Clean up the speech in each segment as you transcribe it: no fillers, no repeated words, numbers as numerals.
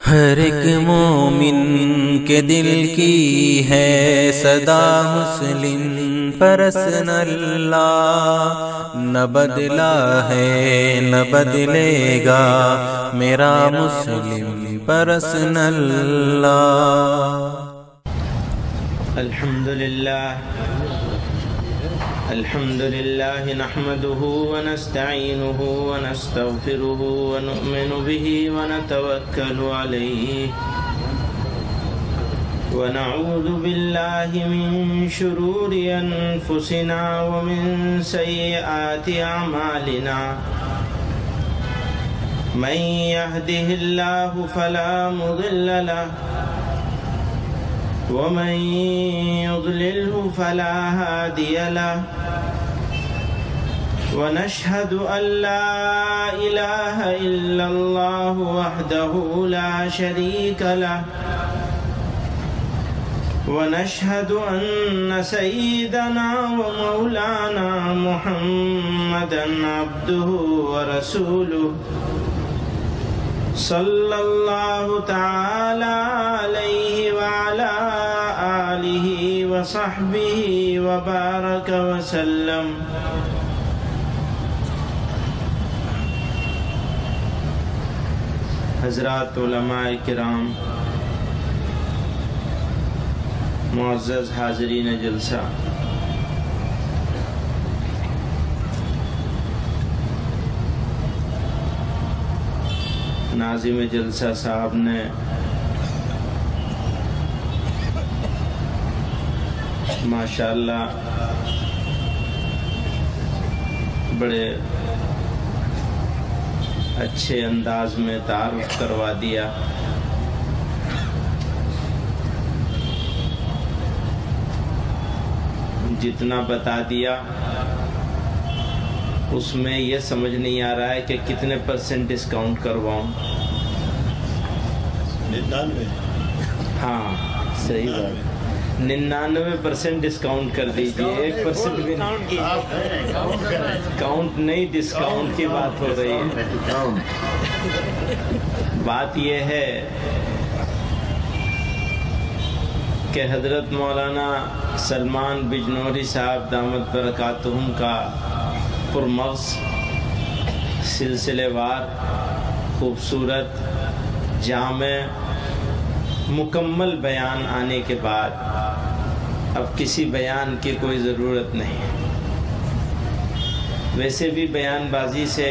ہر ایک مومن کے دل کی ہے صدا مسلم پرسن اللہ، نہ بدلا ہے نہ بدلے گا میرا مسلم پرسن اللہ۔ الحمد لله نحمده ونستعينه ونستغفره ونؤمن به ونتوكل عليه ونعوذ بالله من شرور أنفسنا ومن سيئات أعمالنا، من يهده الله فلا مضل له ومن يضلله فلا هادي له، ونشهد أن لا إله إلا الله وحده لا شريك له، ونشهد أن سيدنا ومولانا محمدا عبده ورسوله، صلى الله تعالى عليه وعلى آله وصحبه وبارك وسلم۔ حضرات علماء کرام، معزز حاضرین جلسہ، ناظم جلسہ صاحب نے ماشاءاللہ بڑے اچھے انداز میں تعارف کروا دیا۔ جتنا بتا دیا اس میں یہ سمجھ نہیں آ رہا ہے کہ کتنے % ڈسکاؤنٹ کرواؤں۔ 99 ہاں صحیح بات، 99% ڈسکاؤنٹ کر دیجئے، 1% بھی نہیں، کاؤنٹ نہیں ڈسکاؤنٹ کی بات ہو رہی ہے۔ بات یہ ہے کہ حضرت مولانا سلمان بجنوری صاحب دامت برکاتہم کا پرمغز سلسلے وار خوبصورت جامع مکمل بیان آنے کے بعد اب کسی بیان کی کوئی ضرورت نہیں۔ ویسے بھی بیان بازی سے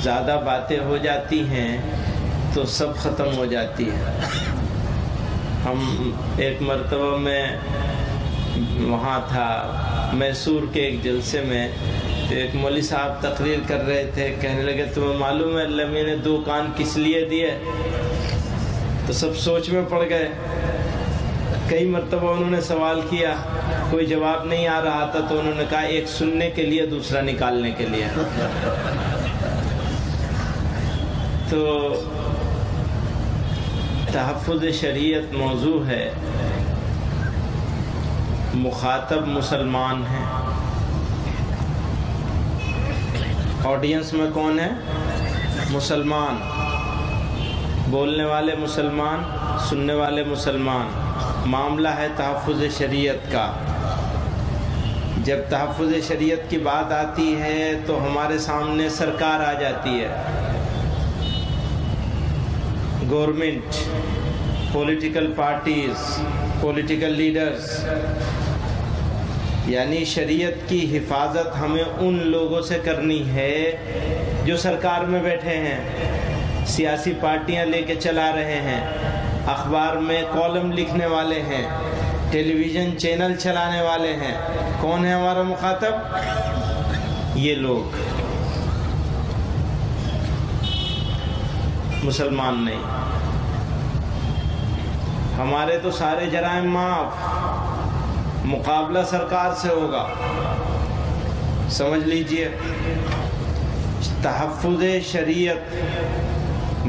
زیادہ باتیں ہو جاتی ہیں تو سب ختم ہو جاتی ہے۔ ہم ایک مرتبہ میں وہاں تھا میسور کے ایک جلسے میں، تو ایک مولوی صاحب تقریر کر رہے تھے، کہنے لگے تمہیں معلوم ہے اللہ میں نے 2 کان کس لیے دیے؟ تو سب سوچ میں پڑ گئے۔ کئی مرتبہ انہوں نے سوال کیا، کوئی جواب نہیں آ رہا تھا، تو انہوں نے کہا ایک سننے کے لیے دوسرا نکالنے کے لیے۔ تو تحفظ شریعت موضوع ہے، مخاطب مسلمان ہیں، آڈینس میں کون ہے؟ مسلمان، بولنے والے مسلمان، سننے والے مسلمان۔ معاملہ ہے تحفظ شریعت کا۔ جب تحفظ شریعت کی بات آتی ہے تو ہمارے سامنے سرکار آ جاتی ہے، government, political parties, political leaders, یعنی شریعت کی حفاظت ہمیں ان لوگوں سے کرنی ہے جو سرکار میں بیٹھے ہیں، سیاسی پارٹیاں لے کے چلا رہے ہیں، اخبار میں کالم لکھنے والے ہیں، ٹیلی ویژن چینل چلانے والے ہیں۔ کون ہے ہمارا مخاطب؟ یہ لوگ، مسلمان نہیں۔ ہمارے تو سارے جرائم معاف، مقابلہ سرکار سے ہوگا، سمجھ لیجئے۔ تحفظ شریعت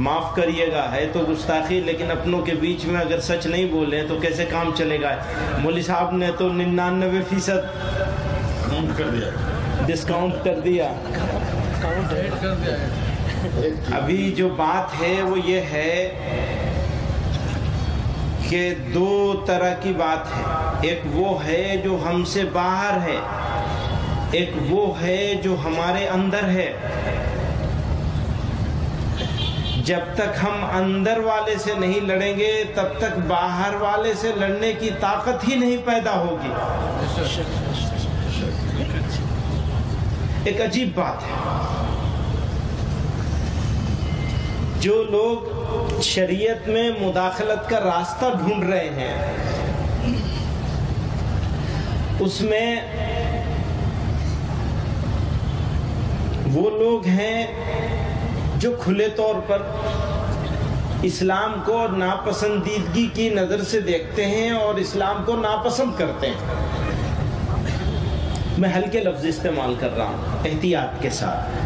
معاف کریے گا، ہے تو گستاخی، لیکن اپنوں کے بیچ میں اگر سچ نہیں بولیں تو کیسے کام چلے گا؟ مولوی صاحب نے تو 99% ڈسکاؤنٹ کر دیا، ابھی جو بات ہے وہ یہ ہے کہ دو طرح کی بات ہے. ایک وہ ہے جو ہم سے باہر ہے, ایک وہ ہے جو ہمارے اندر ہے. جب تک ہم اندر والے سے نہیں لڑیں گے تب تک باہر والے سے لڑنے کی طاقت ہی نہیں پیدا ہوگی. ایک عجیب بات ہے, جو لوگ شریعت میں مداخلت کا راستہ ڈھونڈ رہے ہیں اس میں وہ لوگ ہیں جو کھلے طور پر اسلام کو ناپسندیدگی کی نظر سے دیکھتے ہیں اور اسلام کو ناپسند کرتے ہیں. میں ہلکے لفظ استعمال کر رہا ہوں احتیاط کے ساتھ.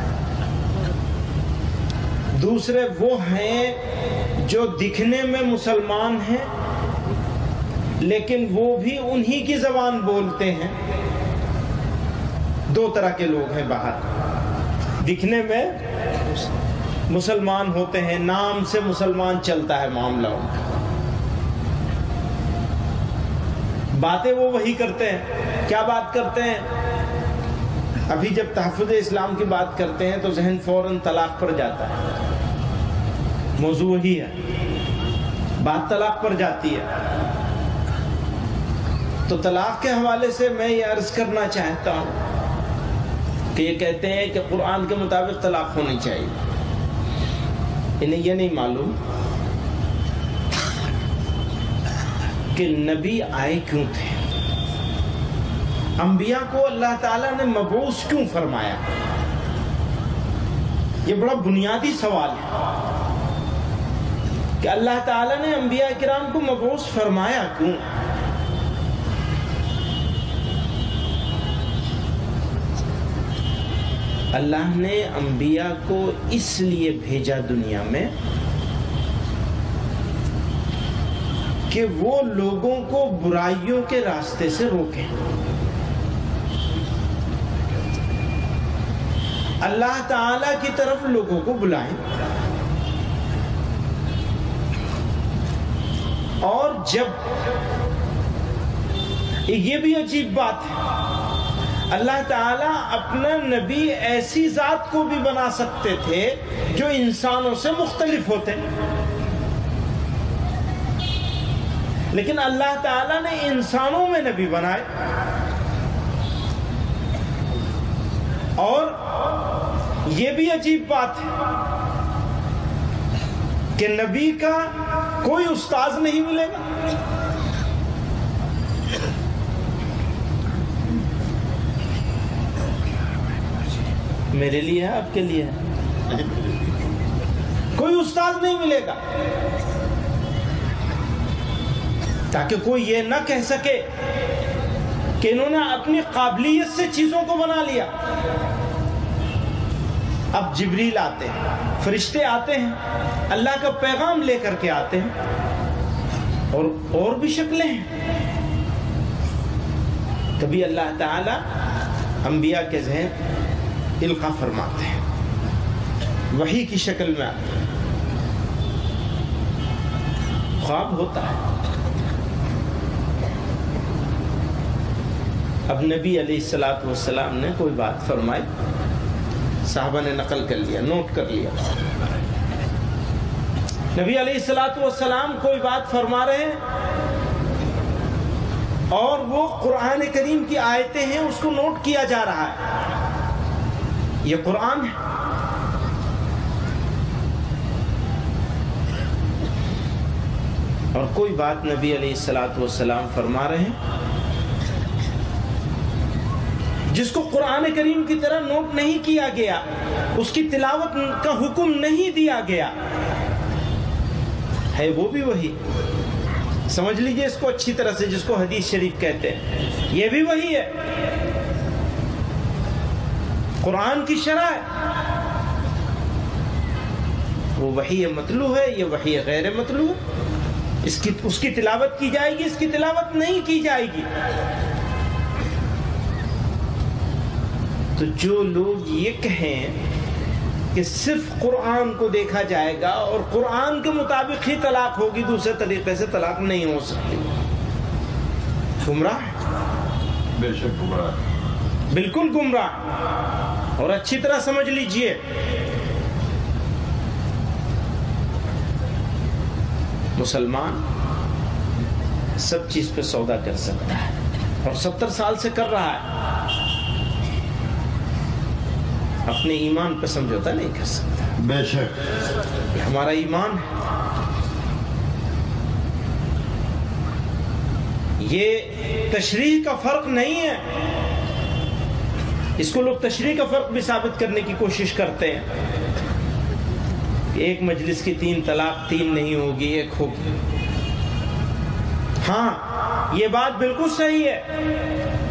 دوسرے وہ ہیں جو دکھنے میں مسلمان ہیں لیکن وہ بھی انہی کی زبان بولتے ہیں. دو طرح کے لوگ ہیں باہر. دکھنے میں مسلمان ہوتے ہیں, نام سے مسلمان چلتا ہے معاملہ ان کا, باتیں وہ وہی کرتے ہیں. کیا بات کرتے ہیں؟ ابھی جب تحفظ اسلام کی بات کرتے ہیں تو ذہن فوراً طلاق پر جاتا ہے. موضوع وہی ہے, بات طلاق پر جاتی ہے. تو طلاق کے حوالے سے میں یہ عرض کرنا چاہتا ہوں کہ یہ کہتے ہیں کہ قرآن کے مطابق طلاق ہونی چاہیے. انہیں یہ نہیں معلوم کہ نبی آئے کیوں تھے, انبیاء کو اللہ تعالیٰ نے مبعوث کیوں فرمایا. یہ بڑا بنیادی سوال ہے کہ اللہ تعالیٰ نے انبیاء کرام کو مبعوث فرمایا کیوں. اللہ نے انبیاء کو اس لیے بھیجا دنیا میں کہ وہ لوگوں کو برائیوں کے راستے سے روکیں. اللہ تعالی کی طرف لوگوں کو بلائیں. اور جب یہ بھی عجیب بات ہے, اللہ تعالیٰ اپنا نبی ایسی ذات کو بھی بنا سکتے تھے جو انسانوں سے مختلف ہوتے, لیکن اللہ تعالیٰ نے انسانوں میں نبی بنائے. اور یہ بھی عجیب بات ہے کہ نبی کا کوئی استاذ نہیں ملے گا. میرے لیے ہے, آپ کے لیے ہے, کوئی استاد نہیں ملے گا تاکہ کوئی یہ نہ کہہ سکے کہ انہوں نے اپنی قابلیت سے چیزوں کو بنا لیا. اب جبریل آتے ہیں, فرشتے آتے ہیں, اللہ کا پیغام لے کر کے آتے ہیں, اور بھی شکلیں ہیں. کبھی اللہ تعالی انبیاء کے ذہن القا فرماتے ہیں, وحی کی شکل میں آتے ہیں, خواب ہوتا ہے. اب نبی علیہ السلام نے کوئی بات فرمائی, صحابہ نے نقل کر لیا, نوٹ کر لیا. نبی علیہ السلام کوئی بات فرما رہے ہیں اور وہ قرآن کریم کی آیتیں ہیں, اس کو نوٹ کیا جا رہا ہے. یہ قرآن ہے. اور کوئی بات نبی علیہ السلام فرما رہے ہیں جس کو قرآن کریم کی طرح نوٹ نہیں کیا گیا, اس کی تلاوت کا حکم نہیں دیا گیا ہے, وہ بھی وہی. سمجھ لیجئے اس کو اچھی طرح سے, جس کو حدیث شریف کہتے ہیں, یہ بھی وہی ہے. قرآن کی شرح وہ وحی مطلوع ہے, یہ وحی غیر مطلوع ہے. اس کی تلاوت کی جائے گی, اس کی تلاوت نہیں کی جائے گی. تو جو لوگ یہ کہیں کہ صرف قرآن کو دیکھا جائے گا اور قرآن کے مطابق ہی طلاق ہوگی، دوسرے طریقے سے طلاق نہیں ہو سکتی، گمراہ، بے شک گمراہ، بالکل گمراہ۔ اور اچھی طرح سمجھ لیجئے، مسلمان سب چیز پہ سودا کر سکتا ہے اور 70 سال سے کر رہا ہے، اپنے ایمان پہ سمجھوتا نہیں کر سکتا۔ بے شک یہ ہمارا ایمان ہے۔ یہ تشریح کا فرق نہیں ہے، اس کو لوگ تشریح کا فرق بھی ثابت کرنے کی کوشش کرتے ہیں کہ ایک مجلس کی 3 طلاق 3 نہیں ہوگی، 1 ہوگی۔ ہاں یہ بات بالکل صحیح ہے،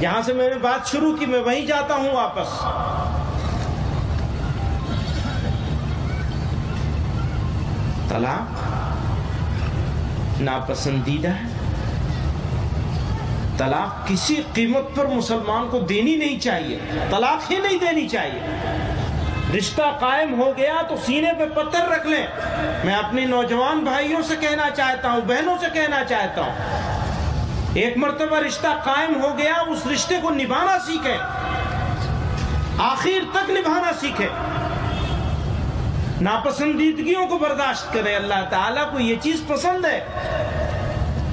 جہاں سے میں نے بات شروع کی میں وہیں جاتا ہوں واپس۔ طلاق ناپسندیدہ ہے، طلاق کسی قیمت پر مسلمان کو دینی نہیں چاہیے، طلاق ہی نہیں دینی چاہیے۔ رشتہ قائم ہو گیا تو سینے پہ پتھر رکھ لیں۔ میں اپنے نوجوان بھائیوں سے کہنا چاہتا ہوں، بہنوں سے کہنا چاہتا ہوں، ایک مرتبہ رشتہ قائم ہو گیا، اس رشتے کو نبھانا سیکھیں، آخر تک نبھانا سیکھیں، ناپسندیدگیوں کو برداشت کریں۔ اللہ تعالیٰ کو یہ چیز پسند ہے،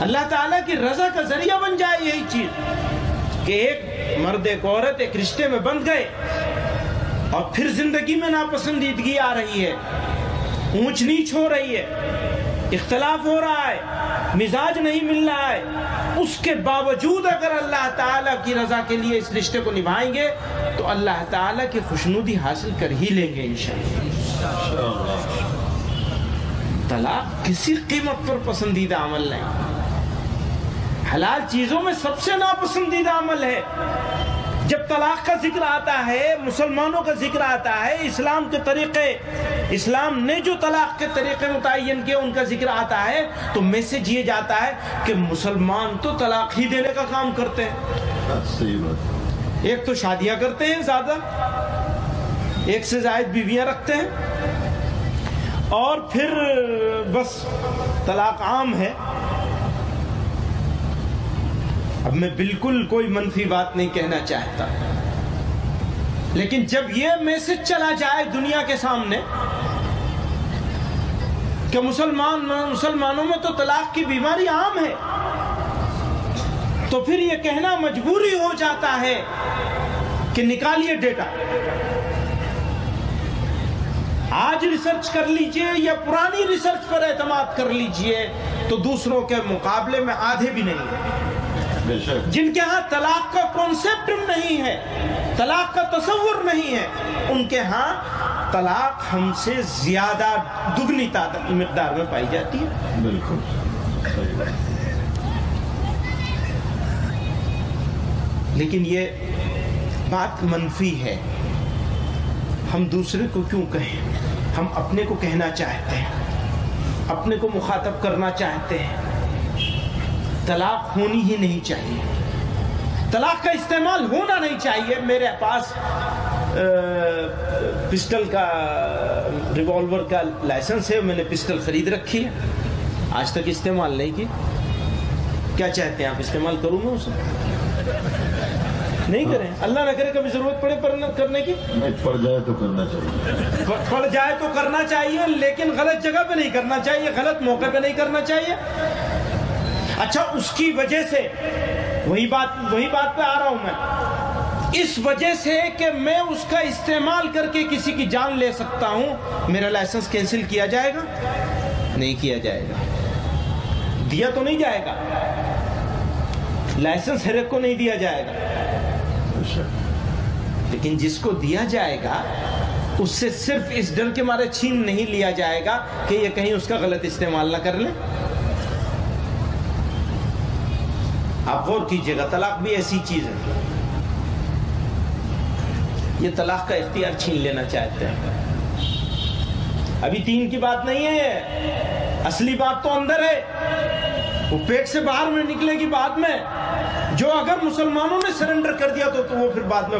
اللہ تعالیٰ کی رضا کا ذریعہ بن جائے یہی چیز کہ ایک مرد ایک عورت ایک رشتے میں بندھ گئے اور پھر زندگی میں ناپسندیدگی آ رہی ہے، اونچ نیچ ہو رہی ہے، اختلاف ہو رہا ہے، مزاج نہیں مل رہا ہے، اس کے باوجود اگر اللہ تعالیٰ کی رضا کے لیے اس رشتے کو نبھائیں گے تو اللہ تعالیٰ کی خوشنودی حاصل کر ہی لیں گے انشاءاللہ۔ طلاق کسی قیمت پر پسندیدہ عمل نہیں، حلال چیزوں میں سب سے ناپسندیدہ عمل ہے۔ جب طلاق کا ذکر آتا ہے، مسلمانوں کا ذکر آتا ہے، اسلام کے طریقے، اسلام نے جو طلاق کے طریقے متعین کیے ان کا ذکر آتا ہے تو میسج یہ جاتا ہے کہ مسلمان تو طلاق ہی دینے کا کام کرتے ہیں۔ صحیح بات، ایک تو شادیاں کرتے ہیں زیادہ، ایک سے زائد بیویاں رکھتے ہیں، اور پھر بس طلاق عام ہے۔ اب میں بالکل کوئی منفی بات نہیں کہنا چاہتا، لیکن جب یہ میسج چلا جائے دنیا کے سامنے کہ مسلمانوں میں تو طلاق کی بیماری عام ہے، تو پھر یہ کہنا مجبوری ہو جاتا ہے کہ نکالیے ڈیٹا، آج ریسرچ کر لیجئے یا پرانی ریسرچ پر اعتماد کر لیجئے تو دوسروں کے مقابلے میں آدھے بھی نہیں ہیں جن کے ہاں طلاق کا کانسیپٹ نہیں ہے، طلاق کا تصور نہیں ہے، ان کے ہاں طلاق ہم سے زیادہ دگنی مقدار میں پائی جاتی ہے۔ بالکل صحیح بات۔ لیکن یہ بات منفی ہے، ہم دوسرے کو کیوں کہیں؟ ہم اپنے کو کہنا چاہتے ہیں، اپنے کو مخاطب کرنا چاہتے ہیں۔ طلاق ہونی ہی نہیں چاہیے، طلاق کا استعمال ہونا نہیں چاہیے۔ میرے پاس پسٹل کا، ریوالور کا لائسنس ہے، میں نے پسٹل خرید رکھی ہے، آج تک استعمال نہیں کی۔ کیا چاہتے ہیں آپ استعمال کروں میں اسے؟ نہیں کریں، اللہ نہ کرے کبھی ضرورت پڑے کرنے کی، پڑ جائے تو کرنا چاہیے، پڑ جائے تو کرنا چاہیے، لیکن غلط جگہ پہ نہیں کرنا چاہیے، غلط موقع پہ نہیں کرنا چاہیے۔ اچھا، اس کی وجہ سے وہی بات پہ آ رہا ہوں میں، اس وجہ سے کہ میں اس کا استعمال کر کے کسی کی جان لے سکتا ہوں، میرا لائسنس کینسل کیا جائے گا؟ نہیں کیا جائے گا، دیا تو نہیں جائے گا، لائسنس ہر ایک کو نہیں دیا جائے گا، لیکن جس کو دیا جائے گا اس سے صرف اس ڈر کے مارے چھین نہیں لیا جائے گا کہ یہ کہیں اس کا غلط استعمال نہ کر لے۔ آپ غور کیجئے گا، طلاق بھی ایسی چیز ہے، یہ طلاق کا اختیار چھین لینا چاہتے ہیں۔ ابھی 3 کی بات نہیں ہے، اصلی بات تو اندر ہے، وہ پیٹ سے باہر میں نکلے گی بعد میں، جو اگر مسلمانوں نے سرنڈر کر دیا تو وہ پھر بعد میں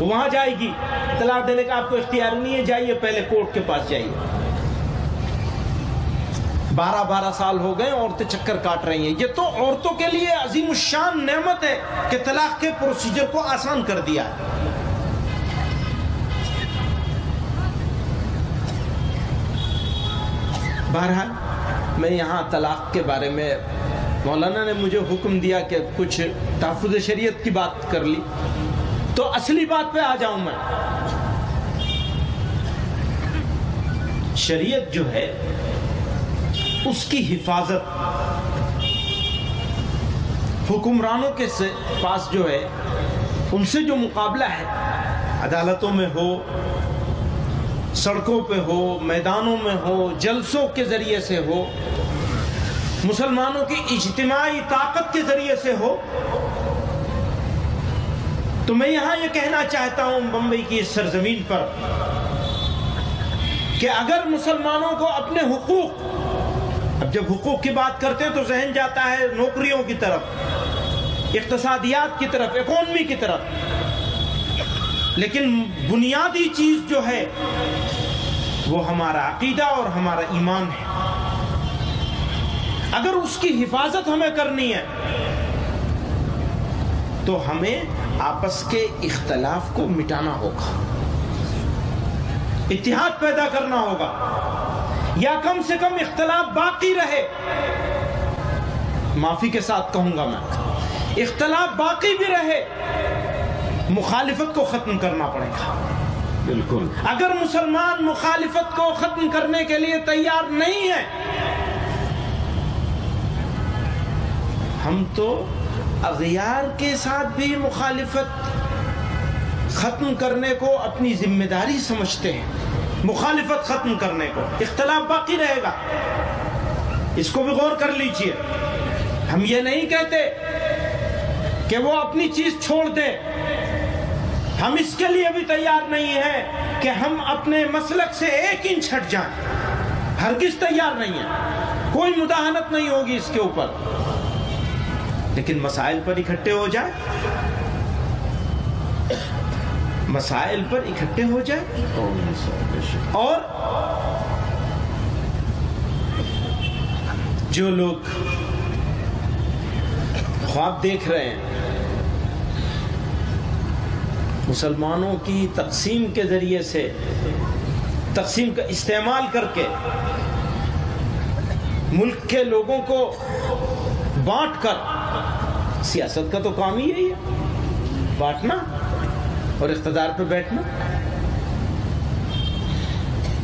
وہ وہاں جائے گی، طلاق دینے کا آپ کو اختیار نہیں ہے، جائیے پہلے کورٹ کے پاس جائیے۔ 12 سال ہو گئے عورتیں چکر کاٹ رہی ہیں۔ یہ تو عورتوں کے لیے عظیم الشان نعمت ہے کہ طلاق کے پروسیجر کو آسان کر دیا ہے۔ بہرحال میں یہاں طلاق کے بارے میں مولانا نے مجھے حکم دیا کہ کچھ تحفظ شریعت کی بات کر لی، تو اصلی بات پہ آ جاؤں میں۔ شریعت جو ہے اس کی حفاظت حکمرانوں کے پاس جو ہے، ان سے جو مقابلہ ہے، عدالتوں میں ہو، سڑکوں پہ ہو، میدانوں میں ہو، جلسوں کے ذریعے سے ہو، مسلمانوں کی اجتماعی طاقت کے ذریعے سے ہو، تو میں یہاں یہ کہنا چاہتا ہوں بمبئی کی اس سرزمین پر کہ اگر مسلمانوں کو اپنے حقوق، اب جب حقوق کی بات کرتے ہیں تو ذہن جاتا ہے نوکریوں کی طرف، اقتصادیات کی طرف، اکانومی کی طرف، لیکن بنیادی چیز جو ہے وہ ہمارا عقیدہ اور ہمارا ایمان ہے۔ اگر اس کی حفاظت ہمیں کرنی ہے تو ہمیں آپس کے اختلاف کو مٹانا ہوگا، اتحاد پیدا کرنا ہوگا، یا کم سے کم اختلاف باقی رہے، معافی کے ساتھ کہوں گا میں، اختلاف باقی بھی رہے، مخالفت کو ختم کرنا پڑے گا۔ بالکل اگر مسلمان مخالفت کو ختم کرنے کے لیے تیار نہیں ہے، ہم تو اغیار کے ساتھ بھی مخالفت ختم کرنے کو اپنی ذمہ داری سمجھتے ہیں، مخالفت ختم کرنے کو، اختلاف باقی رہے گا، اس کو بھی غور کر لیجئے۔ ہم یہ نہیں کہتے کہ وہ اپنی چیز چھوڑ دیں، ہم اس کے لیے بھی تیار نہیں ہیں کہ ہم اپنے مسلک سے 1 انچ ہٹ جائیں، ہرگز تیار نہیں ہیں، کوئی مداہنت نہیں ہوگی اس کے اوپر، لیکن مسائل پر اکٹھے ہو جائیں، مسائل پر اکٹھے ہو جائیں، اور جو لوگ خواب دیکھ رہے ہیں مسلمانوں کی تقسیم کے ذریعے سے، تقسیم کا استعمال کر کے ملک کے لوگوں کو بانٹ کر، سیاست کا تو کام ہی یہی ہے، بانٹنا اور اقتدار پہ بیٹھنا،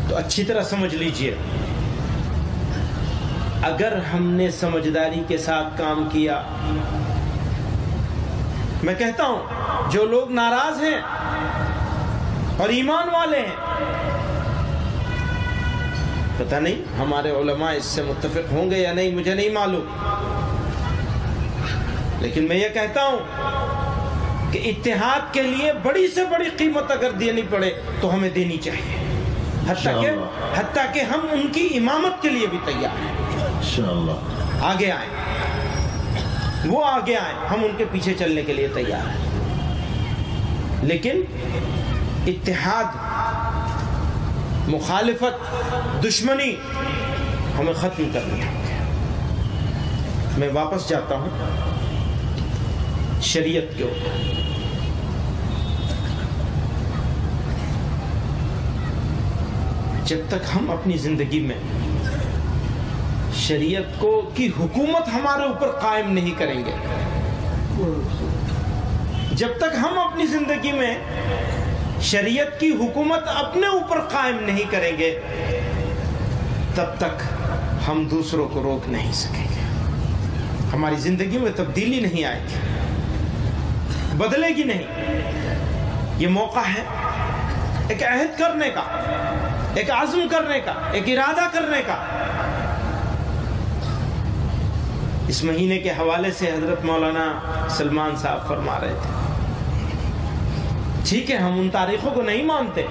تو اچھی طرح سمجھ لیجئے، اگر ہم نے سمجھداری کے ساتھ کام کیا، میں کہتا ہوں جو لوگ ناراض ہیں اور ایمان والے ہیں، پتہ نہیں ہمارے علماء اس سے متفق ہوں گے یا نہیں، مجھے نہیں معلوم، لیکن میں یہ کہتا ہوں کہ اتحاد کے لیے بڑی سے بڑی قیمت اگر دینی پڑے تو ہمیں دینی چاہیے، حتیٰ کہ ہم ان کی امامت کے لیے بھی تیار ہیں۔ انشاءاللہ آگے آئیں، وہ آگے آئیں، ہم ان کے پیچھے چلنے کے لیے تیار ہیں، لیکن اتحاد، مخالفت، دشمنی ہمیں ختم کرنی ہے۔ میں واپس جاتا ہوں شریعت کے اوپر۔ جب تک ہم اپنی زندگی میں شریعت کی حکومت ہمارے اوپر قائم نہیں کریں گے، جب تک ہم اپنی زندگی میں شریعت کی حکومت اپنے اوپر قائم نہیں کریں گے، تب تک ہم دوسروں کو روک نہیں سکیں گے، ہماری زندگی میں تبدیلی نہیں آئے گی، بدلے گی نہیں۔ یہ موقع ہے ایک عہد کرنے کا، ایک عزم کرنے کا، ایک ارادہ کرنے کا۔ اس مہینے کے حوالے سے حضرت مولانا سلمان صاحب فرما رہے تھے، ٹھیک ہے ہم ان تاریخوں کو نہیں مانتے،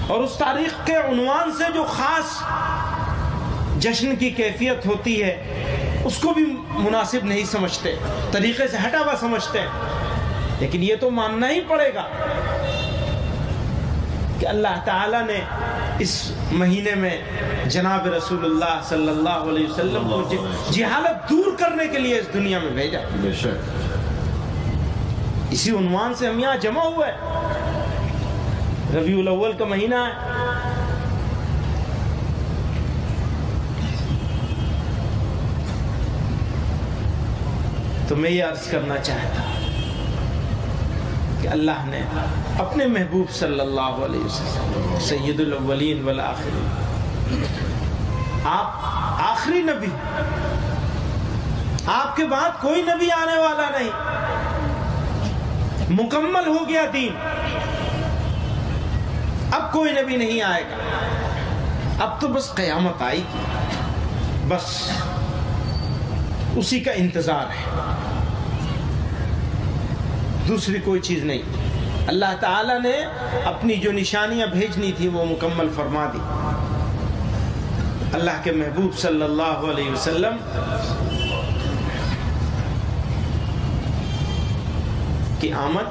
اور اس تاریخ کے عنوان سے جو خاص جشن کی کیفیت ہوتی ہے اس کو بھی مناسب نہیں سمجھتے، طریقے سے ہٹا ہوا سمجھتے ہیں، لیکن یہ تو ماننا ہی پڑے گا کہ اللہ تعالیٰ نے اس مہینے میں جناب رسول اللہ صلی اللہ علیہ وسلم کو جہالت دور کرنے کے لیے اس دنیا میں بھیجا. بے شک. اسی عنوان سے ہم یہاں جمع ہوئے. ربیع الاول کا مہینہ ہے. تو میں یہ عرض کرنا چاہتا کہ اللہ نے اپنے محبوب صلی اللہ علیہ وسلم سید الاولین والآخرین، آپ آخری نبی، آپ کے بعد کوئی نبی آنے والا نہیں، مکمل ہو گیا دین، اب کوئی نبی نہیں آئے گا، اب تو بس قیامت آئی گی، بس اسی کا انتظار ہے، دوسری کوئی چیز نہیں. اللہ تعالیٰ نے اپنی جو نشانیاں بھیجنی تھی وہ مکمل فرما دی. اللہ کے محبوب صلی اللہ علیہ وسلم کی آمد،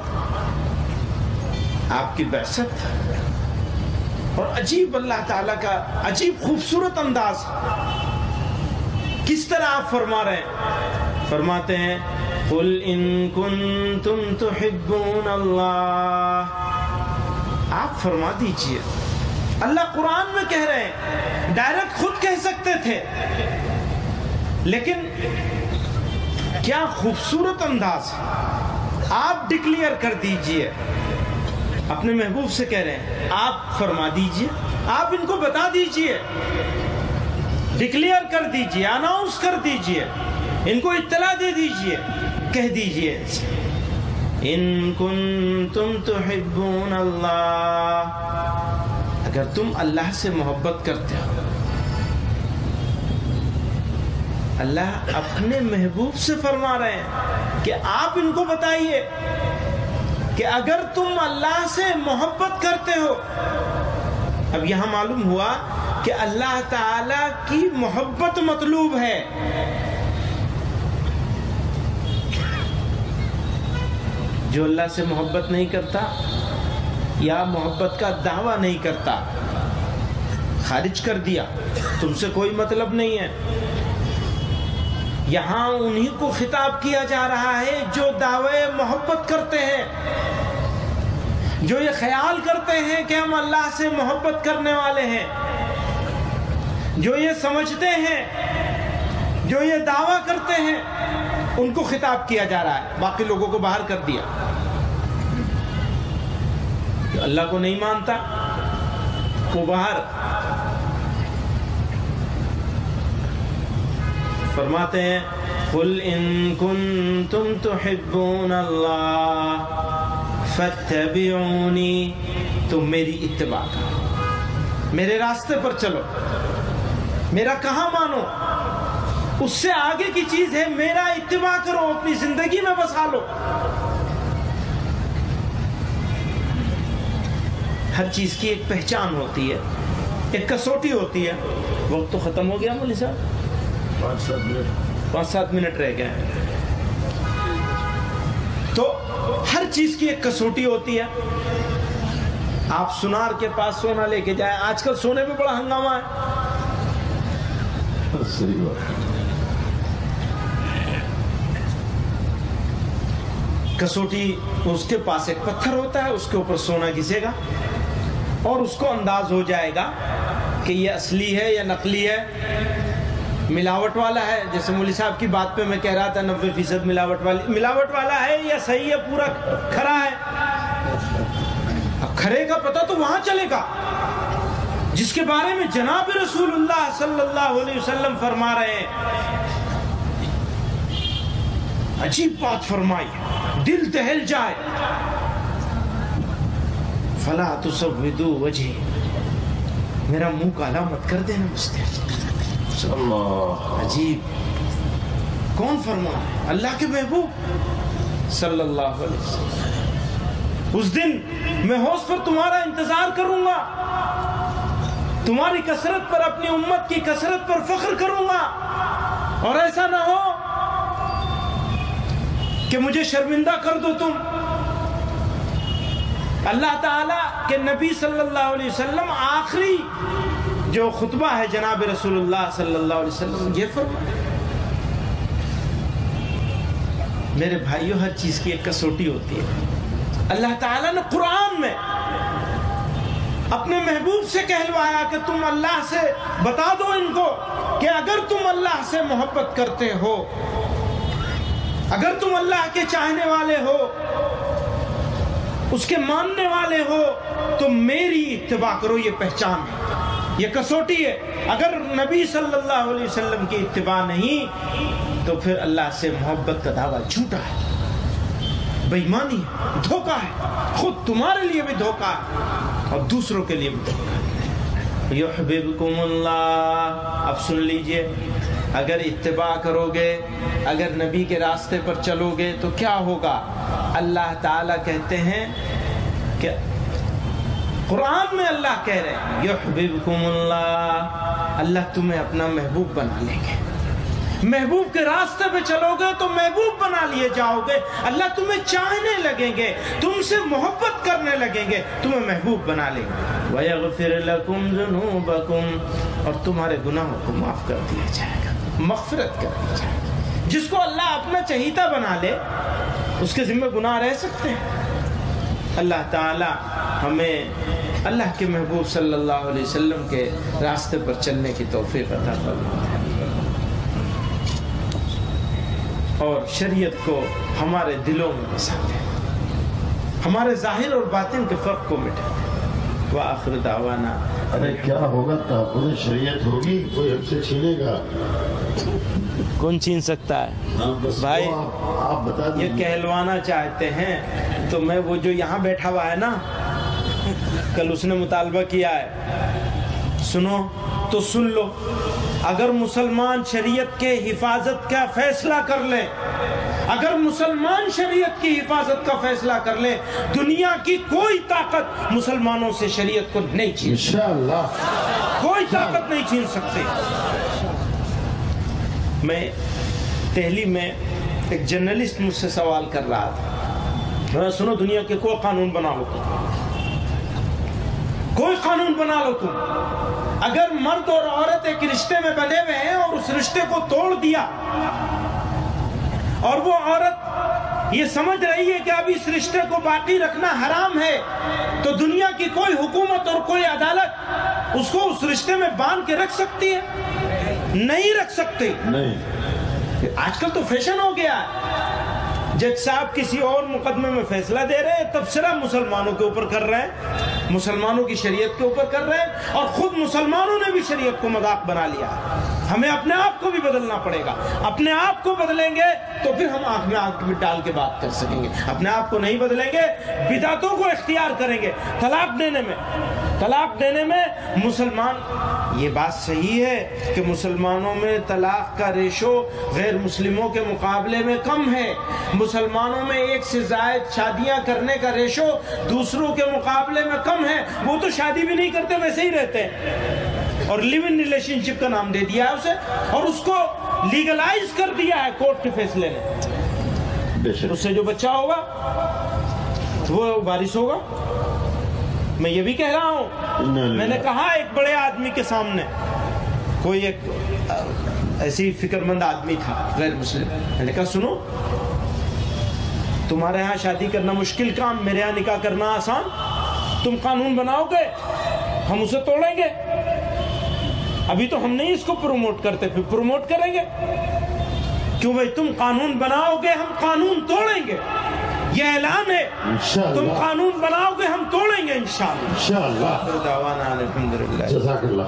آپ کی بعثت، اور عجیب اللہ تعالیٰ کا عجیب خوبصورت انداز. کس طرح آپ فرما رہے ہیں؟ فرماتے ہیں قُلْ إِن كُنتُمْ تُحِبُّونَ اللَّهَ. آپ فرما دیجئے. اللہ قرآن میں کہہ رہے ہیں، ڈائریکٹ خود کہہ سکتے تھے، لیکن کیا خوبصورت انداز. آپ ڈکلیئر کر دیجئے، اپنے محبوب سے کہہ رہے ہیں آپ فرما دیجئے، آپ ان کو بتا دیجئے، ڈکلیئر کر دیجئے، اناؤنس کر دیجئے، ان کو اطلاع دے دیجئے، کہہ دیجئے ان کنتم تحبون اللہ، اگر تم اللہ سے محبت کرتے ہو. اللہ اپنے محبوب سے فرما رہے ہیں کہ آپ ان کو بتائیے کہ اگر تم اللہ سے محبت کرتے ہو. اب یہاں معلوم ہوا کہ اللہ تعالی کی محبت مطلوب ہے. جو اللہ سے محبت نہیں کرتا یا محبت کا دعویٰ نہیں کرتا، خارج کر دیا، تم سے کوئی مطلب نہیں ہے. یہاں انہی کو خطاب کیا جا رہا ہے جو دعوے محبت کرتے ہیں، جو یہ خیال کرتے ہیں کہ ہم اللہ سے محبت کرنے والے ہیں، جو یہ سمجھتے ہیں، جو یہ دعویٰ کرتے ہیں، ان کو خطاب کیا جا رہا ہے. باقی لوگوں کو باہر کر دیا. جو اللہ کو نہیں مانتا وہ باہر. فرماتے ہیں قُلْ إِن كُنتُمْ تُحِبُّونَ اللَّهَ فَاتَّبِعُونِي، تم میری اتباع کرو، میرے راستے پر چلو، میرا کہاں مانو. اس سے آگے کی چیز ہے میرا اتباع کرو، اپنی زندگی میں بسا لو. ہر چیز کی ایک پہچان ہوتی ہے، ایک کسوٹی ہوتی ہے. وقت تو ختم ہو گیا مولوی صاحب، 5-7 منٹ رہ گئے ہیں. تو ہر چیز کی ایک کسوٹی ہوتی ہے. آپ سنار کے پاس سونا لے کے جائیں، آج کل سونے پہ بڑا ہنگامہ ہے. صحیح بات. کسوٹی، اس کے پاس ایک پتھر ہوتا ہے، اس کے اوپر سونا گھسے گا اور اس کو انداز ہو جائے گا کہ یہ اصلی ہے یا نقلی ہے، ملاوٹ والا ہے. جیسے مولوی صاحب کی بات پہ میں کہہ رہا تھا 90% ملاوٹ والا ہے یا صحیح ہے، پورا کھرا ہے. اب کھرے کا پتہ تو وہاں چلے گا جس کے بارے میں جناب رسول اللہ صلی اللہ علیہ وسلم فرما رہے ہیں. عجیب بات فرمائی، دل دہل جائے. فلا تسودوا وجہی، میرا منہ کالا مت کر دینا مجھ سے. عجیب، کون فرما ہے؟ اللہ کے محبوب صلی اللہ علیہ وسلم. اس دن میں حوض پر تمہارا انتظار کروں گا، تمہاری کثرت پر، اپنی امت کی کثرت پر فخر کروں گا، اور ایسا نہ ہو کہ مجھے شرمندہ کر دو تم. اللہ تعالیٰ کے نبی صلی اللہ علیہ وسلم آخری جو خطبہ ہے جناب رسول اللہ صلی اللہ علیہ وسلم یہ فرمایا. میرے بھائیوں ہر چیز کی ایک کسوٹی ہوتی ہے. اللہ تعالیٰ نے قرآن میں اپنے محبوب سے کہلوایا کہ تم اللہ سے بتا دو ان کو کہ اگر تم اللہ سے محبت کرتے ہو، اگر تم اللہ کے چاہنے والے ہو، اس کے ماننے والے ہو، تو میری اتباع کرو. یہ پہچان ہے، یہ کسوٹی ہے. اگر نبی صلی اللہ علیہ وسلم کی اتباع نہیں تو پھر اللہ سے محبت کا دعویٰ جھوٹا ہے، بے ایمانی ہے، دھوکہ ہے. خود تمہارے لیے بھی دھوکہ ہے اور دوسروں کے لیے بھی دھوکہ ہے. یحببکم اللہ. اب سن لیجئے، اگر اتباع کرو گے، اگر نبی کے راستے پر چلو گے تو کیا ہوگا؟ اللہ تعالیٰ کہتے ہیں کہ قرآن میں اللہ کہہ رہے ہیں یحببکم اللہ، اللہ تمہیں اپنا محبوب بنا لیں گے. محبوب کے راستے پہ چلو گے تو محبوب بنا لیے جاؤ گے. اللہ تمہیں چاہنے لگیں گے، تم سے محبت کرنے لگیں گے، تمہیں محبوب بنا لیں گے. وَيَغْفِرْ لَكُمْ ذُنُوبَكُمْ. اور تمہارے گناہوں کو معاف کر دیا جائے گا، مغفرت کر دی جائے گا. جس کو اللہ اپنا چہیتا بنا لے اس کے ذمہ گناہ رہ سکتے ہیں. اللہ تعالی ہمیں اللہ کے محبوب صلی اللہ علیہ وسلم کے راستے پر چلنے کی توفیق عطا فرمائے اور شریعت کو ہمارے دلوں میں بسا دے، ہمارے ظاہر اور باطن کے فرق کو مٹا دے. وآخر دعوانا. ارے کیا ہوگا؟ تحفظ شریعت ہوگی، کوئی ہم سے چھینے گا؟ کون چھین سکتا ہے؟ بھائی آپ بتا دیں. یہ کہلوانا چاہتے ہیں تو میں وہ جو یہاں بیٹھا ہوا ہے نا، کل اس نے مطالبہ کیا ہے، سنو تو سن لو. اگر مسلمان شریعت کے حفاظت کا فیصلہ کر لیں، اگر مسلمان شریعت کی حفاظت کا فیصلہ کر لیں، دنیا کی کوئی طاقت مسلمانوں سے شریعت کو نہیں چھین سکتی. انشاءاللہ کوئی طاقت نہیں چھین سکتی. میں دہلی میں ایک جرنلسٹ مجھ سے سوال کر رہا تھا، سنو دنیا کے کوئی قانون بنا لو تم، کوئی قانون بنا لو تم، اگر مرد اور عورت ایک رشتے میں بندھے ہوئے ہیں اور اس رشتے کو توڑ دیا اور وہ عورت یہ سمجھ رہی ہے کہ اب اس رشتے کو باقی رکھنا حرام ہے، تو دنیا کی کوئی حکومت اور کوئی عدالت اس کو اس رشتے میں باندھ کے رکھ سکتی ہے؟ نہیں رکھ سکتی. نہیں. آج کل تو فیشن ہو گیا ہے، جج صاحب کسی اور مقدمے میں فیصلہ دے رہے ہیں، تبصرہ مسلمانوں کے اوپر کر رہے ہیں، مسلمانوں کی شریعت کے اوپر کر رہے ہیں، اور خود مسلمانوں نے بھی شریعت کو مذاق بنا لیا. ہمیں اپنے آپ کو بھی بدلنا پڑے گا. اپنے آپ کو بدلیں گے تو پھر ہم آنکھ میں آنکھ ڈال کے بات کر سکیں گے. اپنے آپ کو نہیں بدلیں گے، بدعتوں کو اختیار کریں گے. طلاق دینے میں مسلمان، یہ بات صحیح ہے کہ مسلمانوں میں طلاق کا ریشو غیر مسلموں کے مقابلے میں کم ہے. مسلمانوں میں ایک سے زائد شادیاں کرنے کا ریشو دوسروں کے مقابلے میں کم ہے. وہ تو شادی بھی نہیں کرتے، ویسے ہی رہتے ہیں اور لیو ان ریلیشن شپ کا نام دے دیا ہے اسے، اور اس کو لیگلائز کر دیا ہے کورٹ کے فیصلے نے. اس سے جو بچہ ہوگا وہ وارث ہوگا. میں یہ بھی کہہ رہا ہوں، میں نے کہا ایک بڑے آدمی کے سامنے، کوئی ایک ایسی فکر مند آدمی تھا غیر مسلم، میں نے کہا سنو، تمہارے ہاں شادی کرنا مشکل کام، میرے ہاں نکاح کرنا آسان. تم قانون بناؤ گے، ہم اسے توڑیں گے. ابھی تو ہم نہیں اس کو پروموٹ کرتے، پھر پروموٹ کریں گے. کیوں بھائی؟ تم قانون بناؤ گے، ہم قانون توڑیں گے. یہ اعلان ہے، تم قانون بناؤ گے، ہم توڑیں گے انشاءاللہ. انشاءاللہ. دعوانا الحمدللہ. جزاک اللہ.